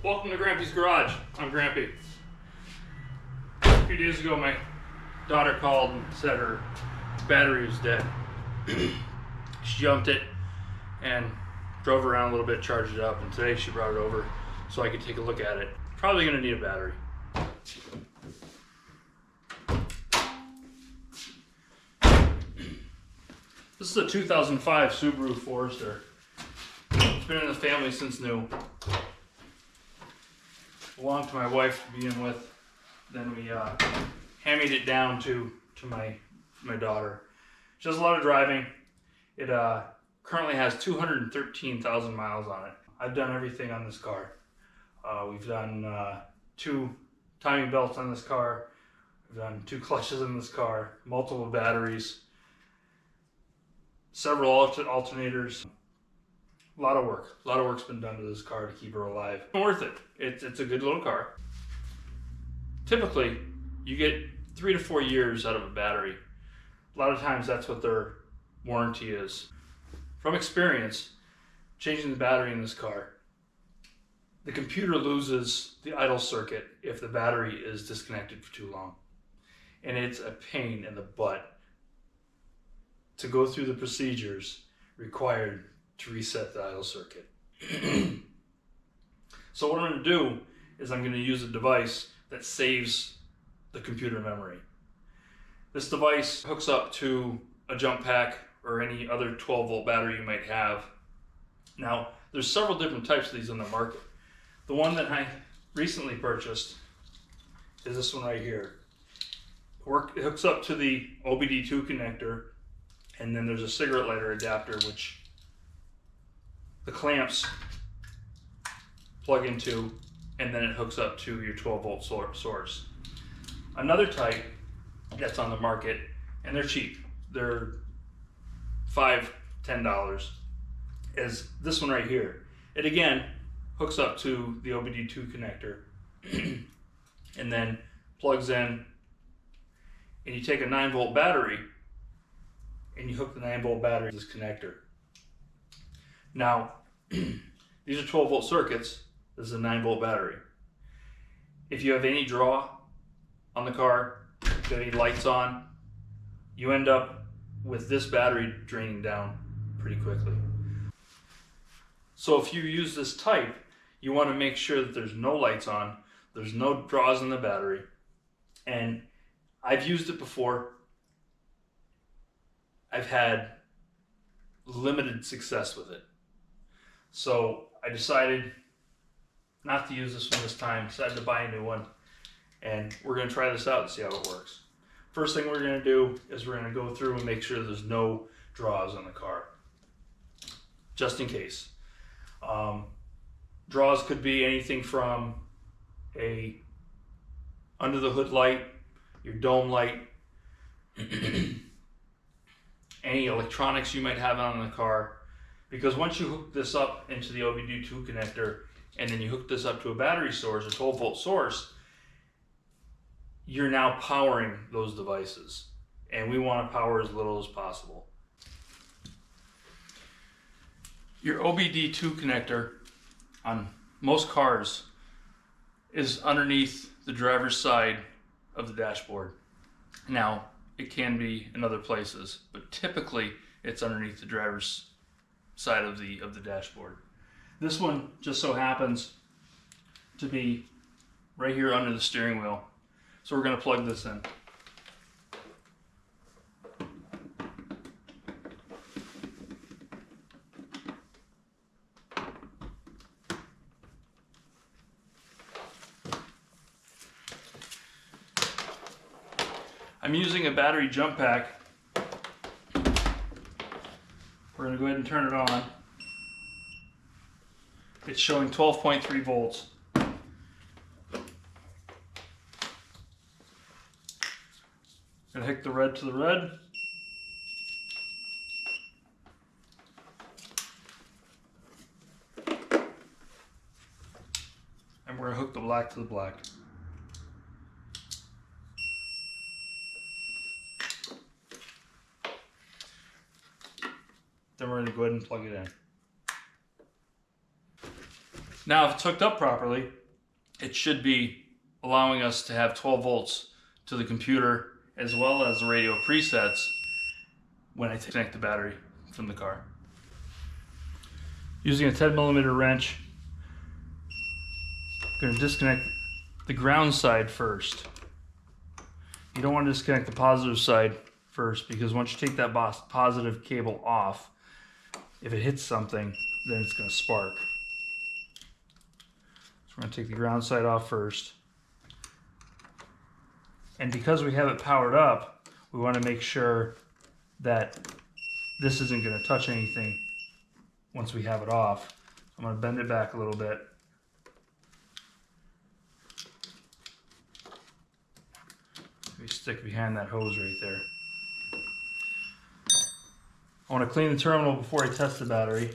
Welcome to Grampy's Garage. I'm Grampy. A few days ago, my daughter called and said her battery was dead. She jumped it and drove around a little bit, charged it up, and today she brought it over so I could take a look at it. Probably gonna need a battery. This is a 2005 Subaru Forester. It's been in the family since new. Belonged to my wife to begin with. Then we hammied it down to my daughter. She does a lot of driving. It currently has 213,000 miles on it. I've done everything on this car. We've done 2 timing belts on this car. We've done 2 clutches in this car, multiple batteries, several alternators. A lot of work. A lot of work's been done to this car to keep her alive. Worth it. It's a good little car. Typically, you get 3 to 4 years out of a battery. A lot of times that's what their warranty is. From experience, changing the battery in this car, the computer loses the idle circuit if the battery is disconnected for too long. And it's a pain in the butt to go through the procedures required to reset the idle circuit. So what I'm going to do is I'm going to use a device that saves the computer memory. This device hooks up to a jump pack or any other 12-volt battery you might have. Now, there's several different types of these on the market. The one that I recently purchased is this one right here. It hooks up to the OBD2 connector, and then there's a cigarette lighter adapter which the clamps plug into, and then it hooks up to your 12-volt source. Another type that's on the market, and they're cheap, they're $5, $10, is this one right here. It again hooks up to the OBD2 connector and then plugs in, and you take a 9-volt battery and you hook the 9-volt battery to this connector. Now, these are 12-volt circuits. This is a 9-volt battery. If you have any draw on the car, if you have any lights on, you end up with this battery draining down pretty quickly. So if you use this type, you want to make sure that there's no lights on, there's no draws in the battery. And I've used it before. I've had limited success with it. So I decided not to use this one this time, decided to buy a new one, and we're going to try this out and see how it works. First thing we're going to do is we're going to go through and make sure there's no draws on the car, just in case. Draws could be anything from a under the hood light, your dome light, any electronics you might have on the car. Because once you hook this up into the OBD2 connector and then you hook this up to a battery source, a 12-volt source, you're now powering those devices. And we want to power as little as possible. Your OBD2 connector on most cars is underneath the driver's side of the dashboard. Now, it can be in other places, but typically it's underneath the driver's side of the dashboard. This one just so happens to be right here under the steering wheel. So we're going to plug this in. I'm using a battery jump pack. We're going to go ahead and turn it on. It's showing 12.3 volts. Gonna hook the red to the red. And we're gonna hook the black to the black. Then we're going to go ahead and plug it in. Now, if it's hooked up properly, it should be allowing us to have 12 volts to the computer as well as the radio presets when I disconnect the battery from the car. Using a 10mm wrench, I'm going to disconnect the ground side first. You don't want to disconnect the positive side first, because once you take that positive cable off, if it hits something, then it's going to spark. So we're going to take the ground side off first. And because we have it powered up, we want to make sure that this isn't going to touch anything once we have it off. I'm going to bend it back a little bit. We stick behind that hose right there. I want to clean the terminal before I test the battery.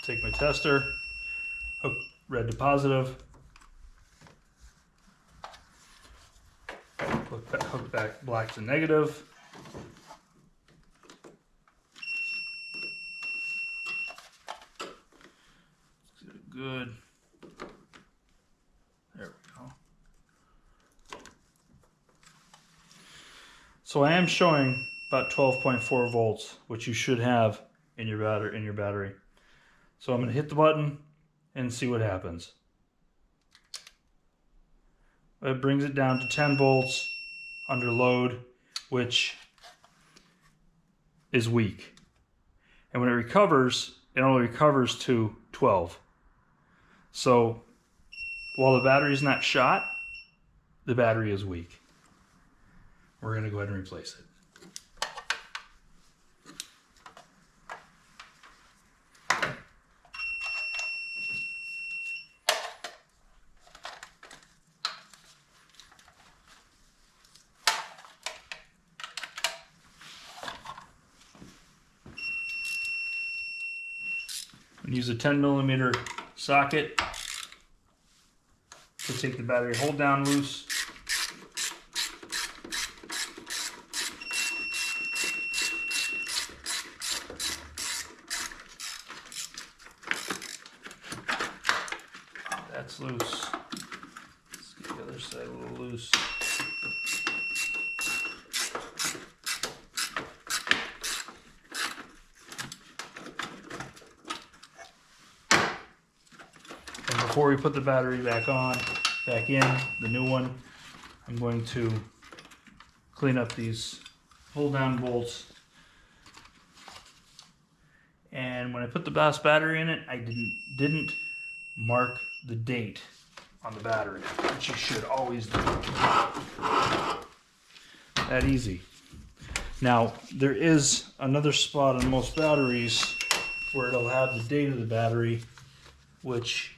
Take my tester, hook red to positive, hook back black to negative. Good. There we go. So I am showing about 12.4 volts, which you should have in your battery. So I'm going to hit the button and see what happens. It brings it down to 10 volts under load, which is weak. And when it recovers, it only recovers to 12. So while the battery is not shot, the battery is weak. We're going to go ahead and replace it. Use a 10mm socket to take the battery hold down loose. That's loose. Let's get the other side a little loose. Before we put the battery back in, the new one, I'm going to clean up these hold down bolts. And when I put the last battery in it, I didn't mark the date on the battery, which you should always do. That easy. Now, there is another spot on most batteries where it'll have the date of the battery, which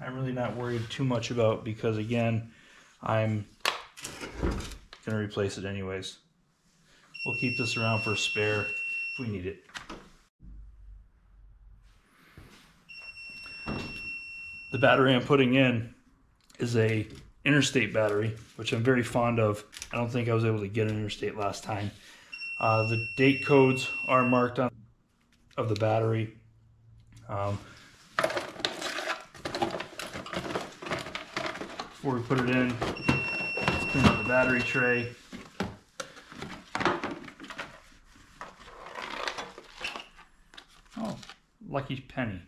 I'm really not worried too much about, because again, I'm going to replace it anyways. We'll keep this around for a spare if we need it. The battery I'm putting in is a interstate battery, which I'm very fond of. I don't think I was able to get an interstate last time. The date codes are marked on of the battery. Before we put it in, let's clean up the battery tray. Oh, lucky penny.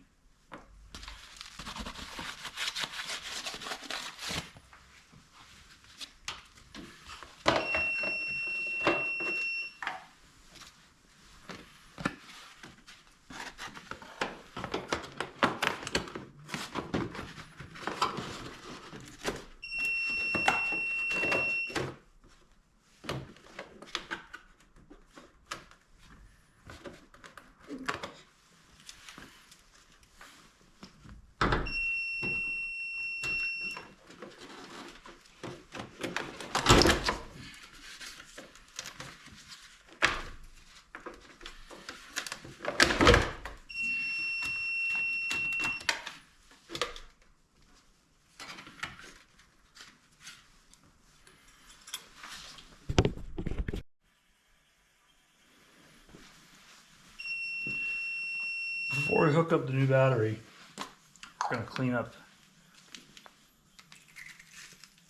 Before we hook up the new battery, we're going to clean up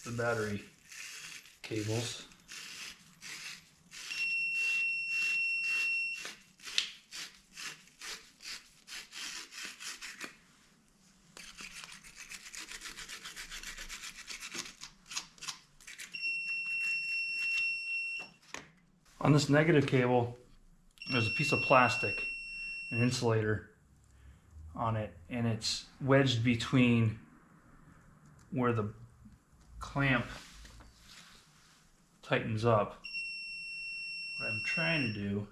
the battery cables. On this negative cable, there's a piece of plastic, an insulator on it, and it's wedged between where the clamp tightens up. What I'm trying to do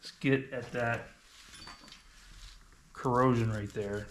is get at that corrosion right there.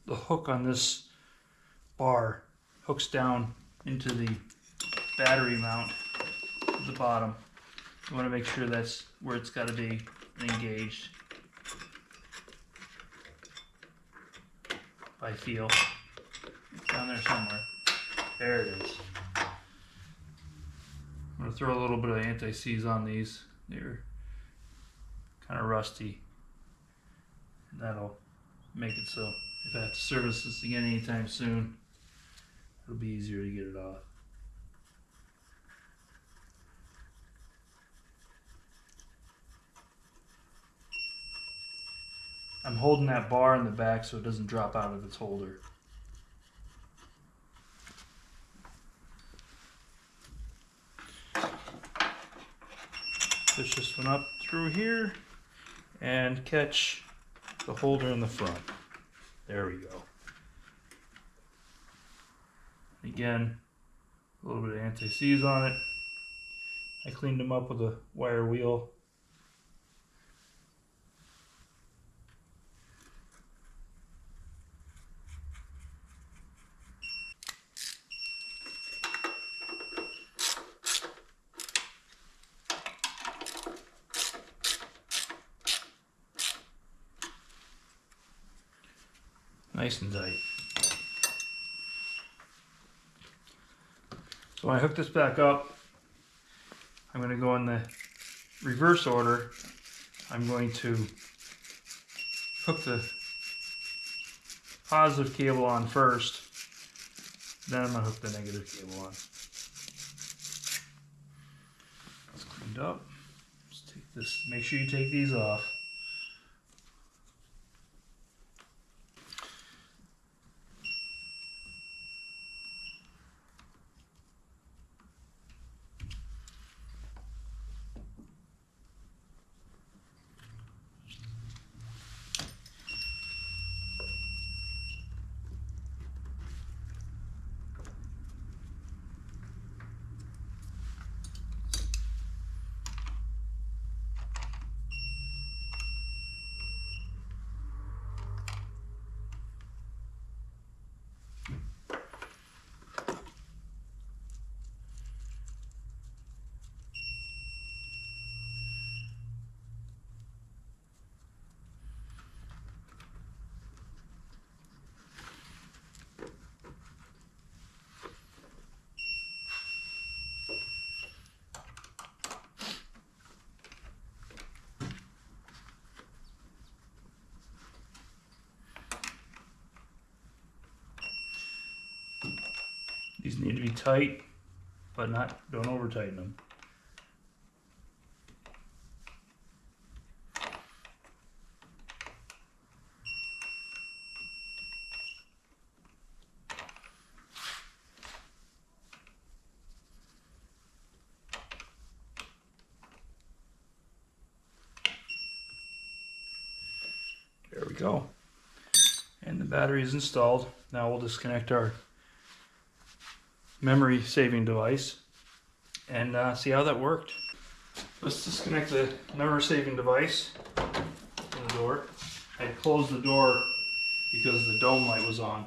The hook on this bar hooks down into the battery mount at the bottom. You want to make sure that's where it's got to be engaged by feel. It's down there somewhere. There it is. I'm going to throw a little bit of anti-seize on these. They're kind of rusty. And that'll make it so if I have to service this again anytime soon, it'll be easier to get it off. I'm holding that bar in the back so it doesn't drop out of its holder. Push this one up through here and catch the holder in the front. There we go. Again, a little bit of anti-seize on it. I cleaned them up with a wire wheel. Nice and tight. So when I hook this back up, I'm going to go in the reverse order. I'm going to hook the positive cable on first, then I'm going to hook the negative cable on. It's cleaned up. Let's take this, make sure you take these off. These need to be tight, but don't over tighten them. There we go. And the battery is installed. Now we'll disconnect our memory saving device and see how that worked. Let's disconnect the memory saving device from the door. I closed the door because the dome light was on.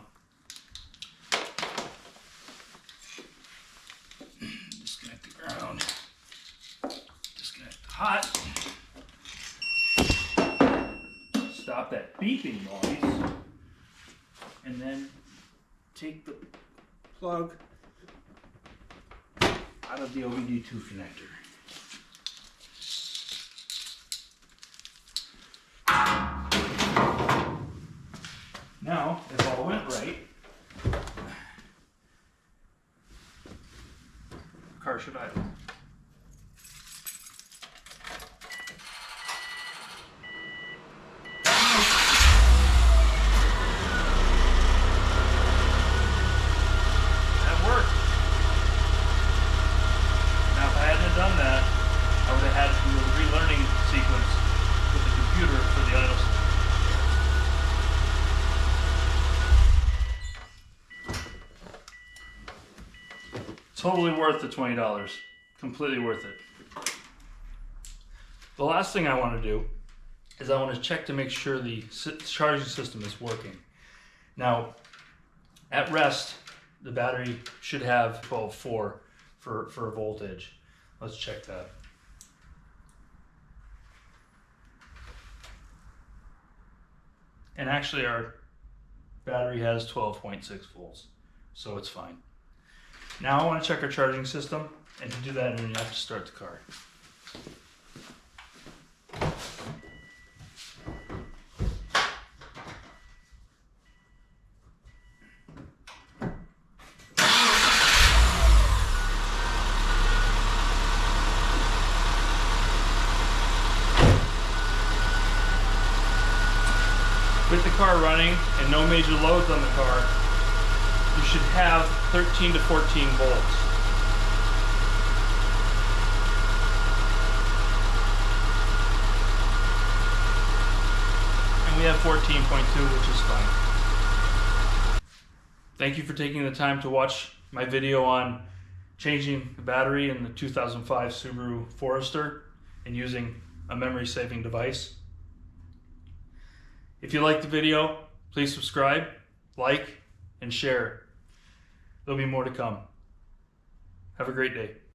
Disconnect the ground. Disconnect the hot. Stop that beeping noise. And then take the plug out of the OBD2 connector. Now, if all went right, the car should idle. Done that, I would have had to do a relearning sequence with the computer for the idle system. Totally worth the $20. Completely worth it. The last thing I want to do is I want to check to make sure the charging system is working. Now, at rest, the battery should have 12.4 for voltage. Let's check that. And actually our battery has 12.6 volts, so it's fine. Now I want to check our charging system, and to do that you have to start the car. With the car running and no major loads on the car, you should have 13 to 14 volts. And we have 14.2, which is fine. Thank you for taking the time to watch my video on changing the battery in the 2005 Subaru Forester and using a memory saving device. If you liked the video, please subscribe, like, and share. There'll be more to come. Have a great day.